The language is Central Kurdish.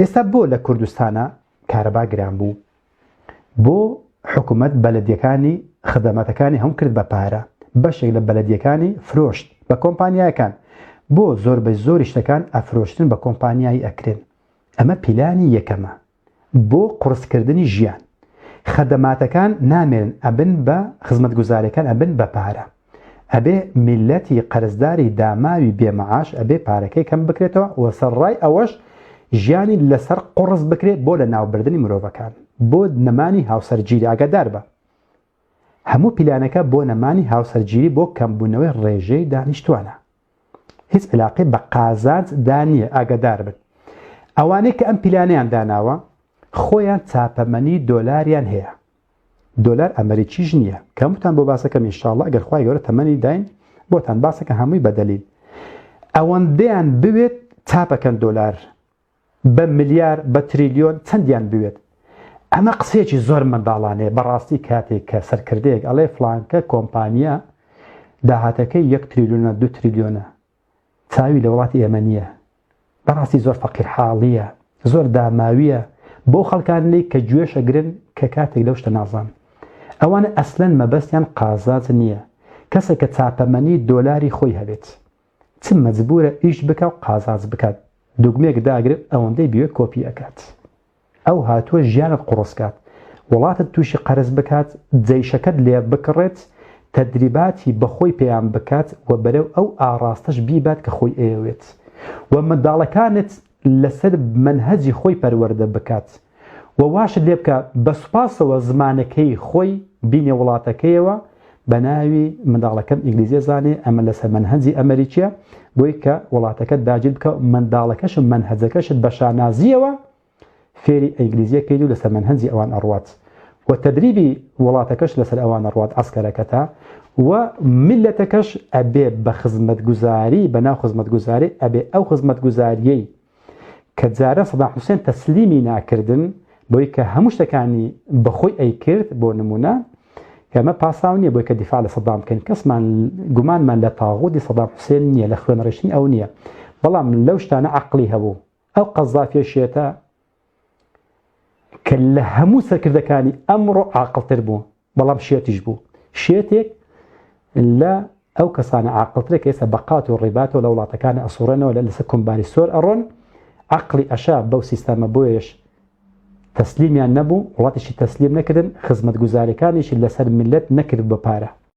ئێستا بۆ لە کوردستانە کارەبا گران بوو، بۆ حکوومەت بەلەدیەکانی خدمەتەکانی هەم کرد بە پارە، بەشێک لە بەلەدیەکانی فرۆشت بە کۆمپانیایەکان، بۆ زۆربەی زۆری شتەکان ئەفرۆشتن بە کۆمپانیایی ئەکرێن. ئەمە پیلانی یەکەمە بۆ قورسکردنی ژیان. خدماتەکان نامێنن ئەبن بە خزمەتگوزاریەکان ئەبن بە پارە، ئەبێ میلەتی قەرزداری داماوی بێمەعاش ئەبێ پارەکەی کەم بکرێتەوە و سەرڕای ئەوەش ژیانی لەسەر قڕز بکرێت بۆ لە ناوبردننی مرۆڤەکان، بۆ نەمانی هاوسەرگیری ئاگادار بە. هەموو پیلانەکە بۆ نەمانی هاوسەرگیری بۆ کەمبوونەوەی ڕێژەی دانیشتوانە، هیچ علاقی بە قازانج دانیە. ئاگادار بن ئەوانەی کە ئەم پیلانیان داناوە خۆیان چاپەمەنی دۆلاریان هەیە، دۆلار ئەمریکیش نییە. کەمتان بۆ باسەکەم ئینشاڵڵا ئەگەر خوای گەورە تەمەنی داین بۆتان باسەکە هەمووی بەدەلیل. ئەوەندەیان بوێت چاپەکەن دۆلار بە ملیار بە تریلیۆن چەندیان بوێت. ئەمە قسێکی زۆر منداڵانەیە. بەڕاستی کاتێک کە سەرکردەیەک ئەڵێ فڵانکە کۆمپانیا داهاتەکەی 1 تریلیۆنە 2 تریلیۆنە، چاوی لە وڵاتی ئێمە نییە. بەڕاستی زۆر فەقیر حاڵیە، زۆر داماویە بۆ خەڵکانەی کە گوێشەگرن کە کاتێک لەو شتە نازان. ئەوانە ئەسلەن مەبەستیان قازانج نییە. کەسێک کە چاپەمەنی دۆلاری خۆی هەبێت چ مەجبورە ئیش بکە و قازانج بکات، دوگمێک داگرێت ئەوەندەی بوێت کۆپی ئەکات. ئەو هاتووە ژیانت قوڕسکات، وڵاتت تووشی قەرز بکات، جەیشەکەت لێ بکڕێت، تەدریباتی بەخۆی پێیان بکات و بەرەو ئەو ئاڕاستەش بیبات کە خۆی ئێوێت و منداڵەکانت لەسەر منهەجی خۆی پەروەردە بکات و واشت لێ بکە بە سوپاسەوە زمانەکەی خۆی بینێ وڵاتەکەیەوە بە ناوی منداڵەکەم ئینگلیزی زانێ، ئەمە لەسەر منهەجی ئەمریکیە، بۆی کە وڵاتەکەت داگیر بکە منداڵەکەش منهەجەکەشت بە شانازیەوە فێری ئینگلیزیەکەیت و لەسەر منهەجی ئەوان ئەڕوات و تەدریبی وڵاتەکەش لەسەر ئەوان ئەڕوات عەسکەرەکەتە و میلەتەکەش ئەبێ بە خزمەتگوزاری بەناو خزمەتگوزاری ئەبێ ئەو خزمەتگوزاریەی کە جارە سەدام حوسێن تەسلیمی ناکردن بۆی کە هەموو شتەکانی بەخۆی ئەیکرد. بۆ نمونە ئێمە پاساو نییە بۆی کە دیفاع لە سەدام بکەین، کەسمان گومانمان لە تاغوتی سەدام حوسێن نییە، لە خوێنەڕێشتنی ئەو نییە، بەڵام لەو شتانە عەقڵی هەبوو. ئەو قەزافیە شێتە کە لە هەموو سەرکردەکانی ئەمڕۆ عاقڵتر بوو، بەڵام شێتیش بوو. شێتێک لە ئەو کەسانە عاقڵترە کە ئێستا بەقات و ڕیبات و لە وڵاتەکانە ئەسوڕێنەوە لەسەر کۆمبانی سۆر ئەڕۆن. عقلی ئەشا بەو سیستەمە بۆیش تەسلیمیان نەبوو، وڵاتیشی تەسلیم نەکردن، خزمەتگوزاریەکانیشی لەسەر میلەت نەکرد بە پارە.